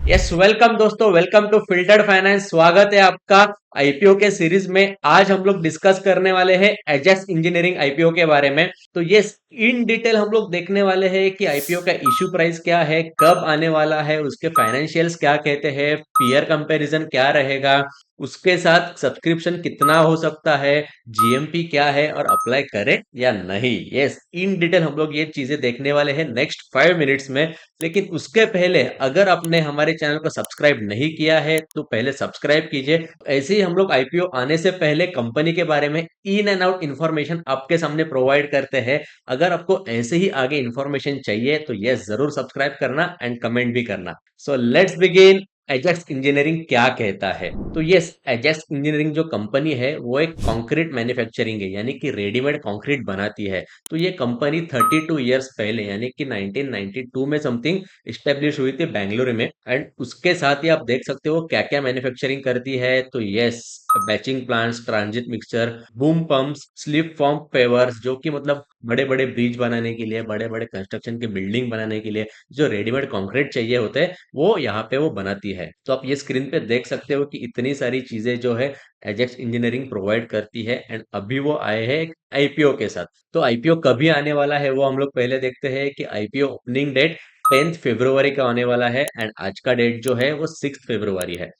Yes welcome दोस्तों, welcome to filtered finance. स्वागत है आपका आईपीओ के सीरीज में। आज हम लोग डिस्कस करने वाले हैं एजेक्स इंजीनियरिंग आईपीओ के बारे में। तो ये इन डिटेल हम लोग देखने वाले हैं कि आईपीओ का इश्यू प्राइस क्या है, कब आने वाला है, उसके फाइनेंशियल्स क्या कहते हैं, पीयर कंपैरिजन क्या रहेगा, उसके साथ सब्सक्रिप्शन कितना हो सकता है, जीएमपी क्या है और अप्लाई करें या नहीं। यस, इन डिटेल हम लोग ये चीजें देखने वाले हैं नेक्स्ट 5 मिनट्स में। लेकिन उसके पहले अगर आपने हमारे चैनल को सब्सक्राइब नहीं किया है तो पहले सब्सक्राइब कीजिए। ऐसे ही हम लोग आईपीओ आने से पहले कंपनी के बारे में इन एंड आउट इंफॉर्मेशन आपके सामने प्रोवाइड करते हैं। अगर आपको ऐसे ही आगे इंफॉर्मेशन चाहिए तो यस, जरूर सब्सक्राइब करना एंड कमेंट भी करना। So let's begin. Ajax engineering क्या कहता है? तो यस, एजेक्स इंजीनियरिंग जो कंपनी है वो एक कंक्रीट मैन्युफैक्चरिंग है, यानी कि रेडीमेड कंक्रीट बनाती है। तो ये कंपनी 32 इयर्स पहले यानी कि 1992 में समथिंग स्टेब्लिश हुई थी बेंगलुरु में। एंड उसके साथ ही आप देख सकते हो क्या क्या मैन्युफैक्चरिंग करती है। तो yes, batching plants, transit mixture, boom pumps, slip form pavers, जो कि मतलब बड़े बड़े ब्रिज बनाने के लिए, बड़े बड़े कंस्ट्रक्शन के बिल्डिंग बनाने के लिए जो रेडीमेड कंक्रीट चाहिए होते हैं वो यहाँ पे वो बनाती है। तो आप ये स्क्रीन पे देख सकते हो कि इतनी सारी चीजें जो है एजेक्स इंजीनियरिंग प्रोवाइड करती है। एंड अभी वो आए हैं एक आईपीओ के साथ। तो आईपीओ कभी आने वाला है वो हम लोग पहले देखते हैं कि आईपीओ ओपनिंग डेट 10 फरवरी का आने वाला है एंड आज का डेट जो है वो 6 फरवरी है।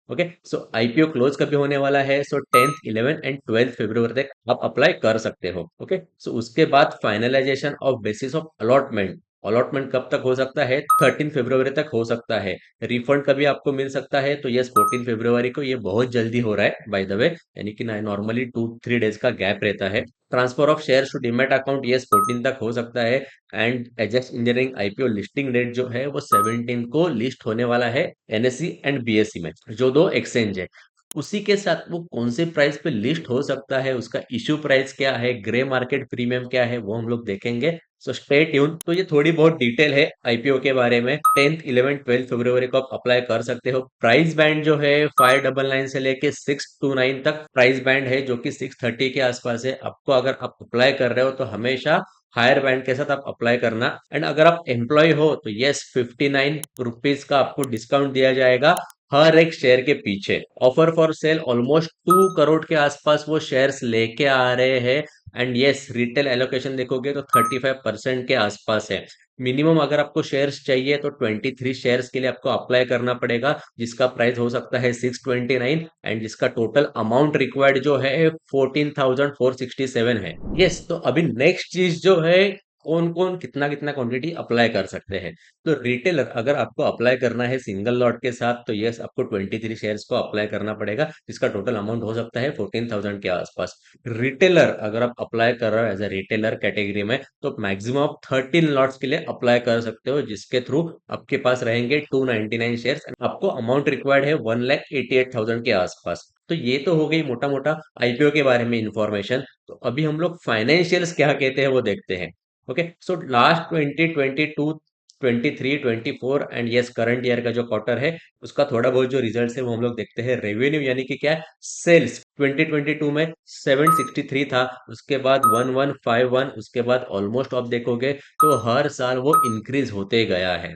ओके, सो आईपीओ क्लोज कभी होने वाला है? सो 10, 11 एंड 12 फरवरी तक आप अप्लाई कर सकते हो। ओके, सो उसके बाद finalisation of basis of allotment. Allotment कब तक हो सकता है? 13 फरवरी तक हो सकता है। रिफंड कभी आपको मिल सकता है? तो यस, 14 फरवरी को। ये बहुत जल्दी हो रहा है बाय द वे, यानी कि नॉर्मली 2-3 डेज का गैप रहता है। Transfer of share to demat account yes 14 तक हो सकता है। And Ajax Engineering IPO listing date जो है वो 17 को लिस्ट होने वाला है एनएससी एंड बीएससी में, जो दो एक्सचेंज है। उसी के साथ वो कौन से प्राइस पे लिस्ट हो सकता है, उसका इश्यू प्राइस क्या है, ग्रे मार्केट प्रीमियम क्या है, वो हम लोग देखेंगे। So stay tune. तो ये थोड़ी बहुत डिटेल है आईपीओ के बारे में। 10, 11, 12 फरवरी को आप अप्लाई कर सकते हो। प्राइस बैंड जो है 599 से लेके 629 तक प्राइस बैंड है, जो कि 630 के आसपास है। आपको अगर आप अप्लाई कर रहे हो तो हमेशा हायर बैंड के साथ आप अप्लाई करना। एंड अगर आप एम्प्लॉय हो तो यस, 59 रुपीज का आपको डिस्काउंट दिया जाएगा हर एक शेयर के पीछे। Offer for sale almost 2 crore के आसपास वो शेयर्स लेके आ रहे हैं। एंड यस, रिटेल एलोकेशन देखोगे तो 35% के आसपास है। मिनिमम अगर आपको शेयर्स चाहिए तो 23 शेयर्स के लिए आपको अप्लाई करना पड़ेगा, जिसका प्राइस हो सकता है 629। एंड जिसका टोटल अमाउंट रिक्वायर्ड जो है 14,467 है। यस, तो अभी नेक्स्ट चीज जो है, कौन कौन कितना कितना क्वांटिटी अप्लाई कर सकते हैं। तो रिटेलर अगर आपको अप्लाई करना है सिंगल लॉट के साथ तो यस, आपको 23 शेयर्स को अप्लाई करना पड़ेगा, जिसका टोटल अमाउंट हो सकता है 14,000 के आसपास। रिटेलर अगर आप अप्लाई कर रहे हो एज ए रिटेलर कैटेगरी में तो मैक्सिमम आप 13 लॉट्स के लिए अप्लाई कर सकते हो, जिसके थ्रू आपके पास रहेंगे 299 शेयर्स। आपको अमाउंट रिक्वायर्ड है 1,88,000 के आसपास। तो ये तो हो गई मोटा मोटा आईपीओ के बारे में इंफॉर्मेशन। तो अभी हम लोग फाइनेंशियल्स क्या कहते हैं वो देखते हैं। Okay, so last 2022, 23, 24 and yes current year का जो क्वार्टर है उसका थोड़ा बहुत जो रिजल्ट है वो हम लोग देखते हैं। रेवेन्यू यानी कि क्या है, सेल्स 2022 में 763 था, उसके बाद 1151, उसके बाद ऑलमोस्ट आप देखोगे तो हर साल वो इंक्रीज होते गया है।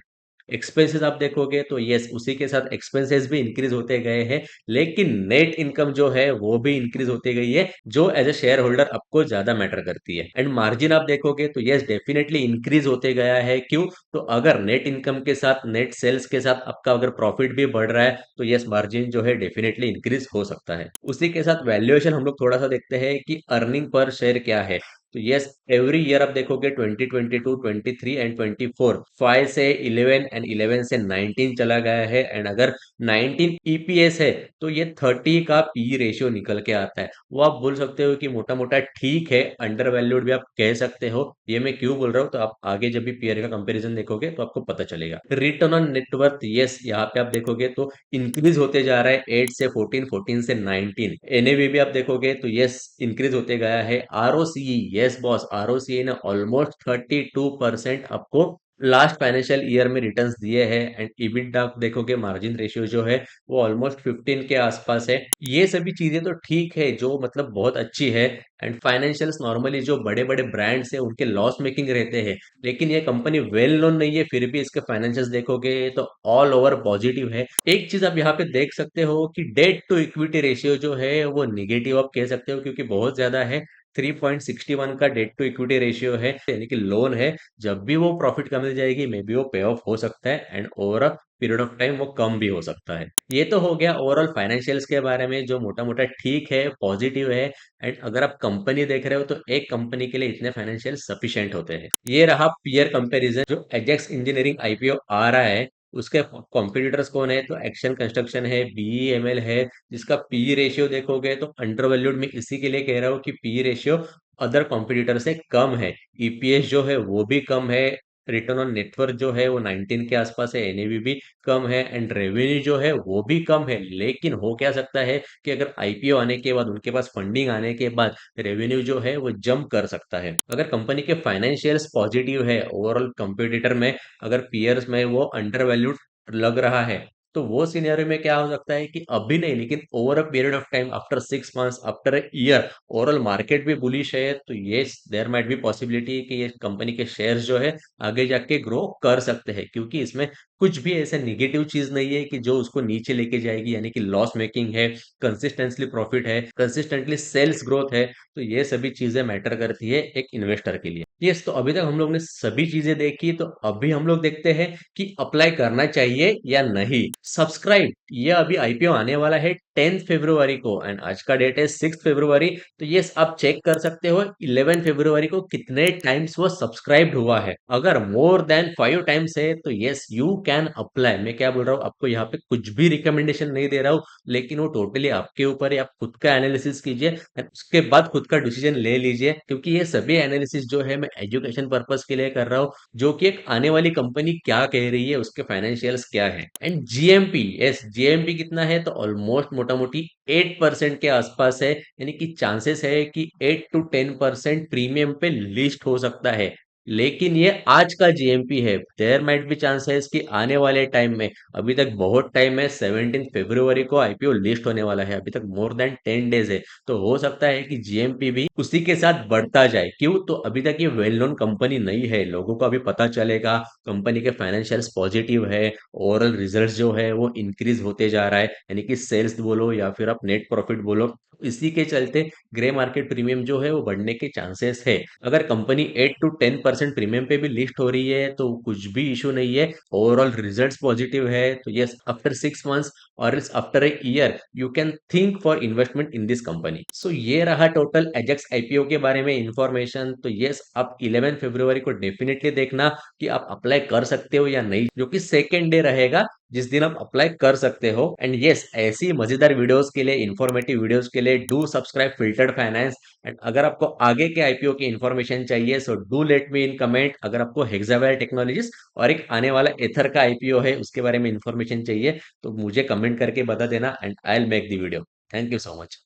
एक्सपेंसेस आप देखोगे तो यस, उसी के साथ एक्सपेंसेस भी इंक्रीज होते गए हैं। लेकिन नेट इनकम जो है वो भी इंक्रीज होती गई है, जो एज ए शेयर होल्डर आपको ज्यादा मैटर करती है। एंड मार्जिन आप देखोगे तो यस, डेफिनेटली इंक्रीज होते गया है। क्यों? तो अगर नेट इनकम के साथ, नेट सेल्स के साथ आपका अगर प्रॉफिट भी बढ़ रहा है तो यस, मार्जिन जो है डेफिनेटली इंक्रीज हो सकता है। उसी के साथ वैल्यूएशन हम लोग थोड़ा सा देखते हैं कि अर्निंग पर शेयर क्या है। तो यस, एवरी ईयर आप देखोगे 2022, 23 एंड 24, 5 से 11 एंड 11 से 19 चला गया है। एंड अगर 19 ईपीएस है तो ये 30 का पी रेशियो निकल के आता है। वो आप बोल सकते हो कि मोटा मोटा ठीक है, अंडर वैल्यूड भी आप कह सकते हो। ये मैं क्यों बोल रहा हूँ तो आप आगे जब भी पीयर का कंपैरिजन देखोगे तो आपको पता चलेगा। रिटर्न ऑन नेटवर्थ यस, यहाँ पे आप देखोगे तो इंक्रीज होते जा रहा है 8 से 14, 14 से 19। एनएवी भी आप देखोगे तो यस, इंक्रीज होते गया है। आरओसीई, यस बॉस, आरओसीई ने ऑलमोस्ट 32% आपको लास्ट फाइनेंशियल ईयर में रिटर्न्स दिए हैं एंड EBITDA आप देखोगे, मार्जिन रेशियो जो है वो ऑलमोस्ट 15 के आसपास है। ये सभी चीजें तो ठीक है, जो मतलब बहुत अच्छी है। एंड फाइनेंशियल्स नॉर्मली जो बड़े बड़े ब्रांड्स है उनके लॉस मेकिंग रहते हैं, लेकिन ये कंपनी वेल नोन नहीं है, फिर भी इसके फाइनेंशियल्स देखोगे तो ऑल ओवर पॉजिटिव है। एक चीज आप यहाँ पे देख सकते हो कि डेट टू इक्विटी रेशियो जो है वो निगेटिव आप कह सकते हो, क्योंकि बहुत ज्यादा है। 3.61 का डेट टू इक्विटी रेशियो है, यानी कि लोन है। जब भी वो प्रॉफिट कम जाएगी, मे बी वो पे ऑफ हो सकता है and over a period of time वो कम भी हो सकता है। ये तो हो गया ओवरऑल फाइनेंशियल्स के बारे में, जो मोटा मोटा ठीक है, पॉजिटिव है। एंड अगर आप कंपनी देख रहे हो तो एक कंपनी के लिए इतने फाइनेंशियल सफिशिएंट होते हैं। ये रहा पीयर कंपैरिजन, जो एजेक्स इंजीनियरिंग आईपीओ आ रहा है उसके कॉम्पिटिटर्स कौन है, तो एक्शन कंस्ट्रक्शन है, बीईएमएल है, जिसका पी रेशियो देखोगे तो अंडर वैल्यूड में इसी के लिए कह रहा हूँ कि पी रेशियो अदर कॉम्पिटिटर से कम है। ईपीएस जो है वो भी कम है, रिटर्न ऑन नेटवर्थ जो है वो 19 के आसपास है, एनएवी भी कम है एंड रेवेन्यू जो है वो भी कम है। लेकिन हो क्या सकता है कि अगर आईपीओ आने के बाद, उनके पास फंडिंग आने के बाद रेवेन्यू जो है वो जंप कर सकता है। अगर कंपनी के फाइनेंशियल्स पॉजिटिव है ओवरऑल कंपिटिटर में, अगर पीयर्स में वो अंडर वैल्यूड लग रहा है, तो वो सिनेरियो में क्या हो सकता है कि अभी नहीं, लेकिन over a period of time, after 6 months, after a year, overall market भी बुलिश है, तो ये देयर माइट बी पॉसिबिलिटी कि ये कंपनी के शेयर्स जो है आगे जाके ग्रो कर सकते हैं, क्योंकि इसमें कुछ भी ऐसा निगेटिव चीज नहीं है कि जो उसको नीचे लेके जाएगी, यानी कि लॉस मेकिंग है, कंसिस्टेंटली प्रॉफिट है, कंसिस्टेंटली सेल्स ग्रोथ है। तो ये सभी चीजें मैटर करती है एक इन्वेस्टर के लिए। यस, तो अभी तक हम लोग ने सभी चीजें देखी, तो अभी हम लोग देखते हैं कि अप्लाई करना चाहिए या नहीं। सब्सक्राइब, ये अभी आईपीओ आने वाला है 10 फरवरी को एंड आज का डेट है 6 फरवरी। तो ये आप चेक कर सकते हो 11 फरवरी को कितने टाइम्स वो सब्सक्राइब्ड हुआ है। अगर मोर देन 5 टाइम्स है तो यस यू कैन अप्लाई। मैं क्या बोल रहा हूँ, आपको यहाँ पे कुछ भी रिकमेंडेशन नहीं दे रहा हूँ, लेकिन वो टोटली आपके ऊपर है। आप खुद का एनालिसिस कीजिए and उसके बाद खुद का डिसीजन ले लीजिए, क्योंकि ये सभी एनालिसिस जो है मैं एजुकेशन पर्पस के लिए कर रहा हूँ, जो कि एक आने वाली कंपनी क्या कह रही है, उसके फाइनेंशियल्स क्या है। एंड जीएमपी, यस जीएमपी कितना है, तो ऑलमोस्ट मोटा मोटी 8% के आसपास है, यानी कि चांसेस है कि 8 to 10% प्रीमियम पे लिस्ट हो सकता है। लेकिन ये आज का जीएमपी है, देयर माइट बी चांसेस कि आने वाले टाइम में, अभी तक बहुत टाइम है, 17 फरवरी को आईपीओ लिस्ट होने वाला है, अभी तक मोर देन 10 डेज है। तो हो सकता है कि जीएमपी भी उसी के साथ बढ़ता जाए। क्यों, तो अभी तक ये वेल नोन कंपनी नहीं है, लोगों को अभी पता चलेगा, कंपनी के फाइनेंशियल्स पॉजिटिव है, ओवरऑल रिजल्ट जो है वो इंक्रीज होते जा रहा है, यानी कि सेल्स बोलो या फिर आप नेट प्रॉफिट बोलो, इसी के चलते ग्रे मार्केट प्रीमियम जो है वो बढ़ने के चांसेस है। अगर कंपनी 8 to 10% प्रीमियम पे भी लिस्ट हो रही है तो कुछ भी इशू नहीं है, ओवरऑल रिजल्ट्स पॉजिटिव है, तो यस आफ्टर 6 मंथ्स और after a year you can think for investment in this company. So ये रहा टोटल एजेक्स आईपीओ के बारे में इंफॉर्मेशन। तो यस, आप 11 फरवरी को डेफिनेटली देखना कि आप अप्लाई कर सकते हो या नहीं, जो कि सेकेंड डे रहेगा जिस दिन आप अप्लाई कर सकते हो। एंड यस, ऐसी मजेदार वीडियोस के लिए, इंफॉर्मेटिव वीडियोस के लिए do subscribe filtered finance. And अगर आपको आगे के आईपीओ की इंफॉर्मेशन चाहिए so do let me in comment. अगर आपको हेक्सावेयर टेक्नोलॉजीज और एक आने वाला एथर का आईपीओ है उसके बारे में इंफॉर्मेशन चाहिए, तो मुझे कमेंट करके बता देना and I will make the video. Thank you so much.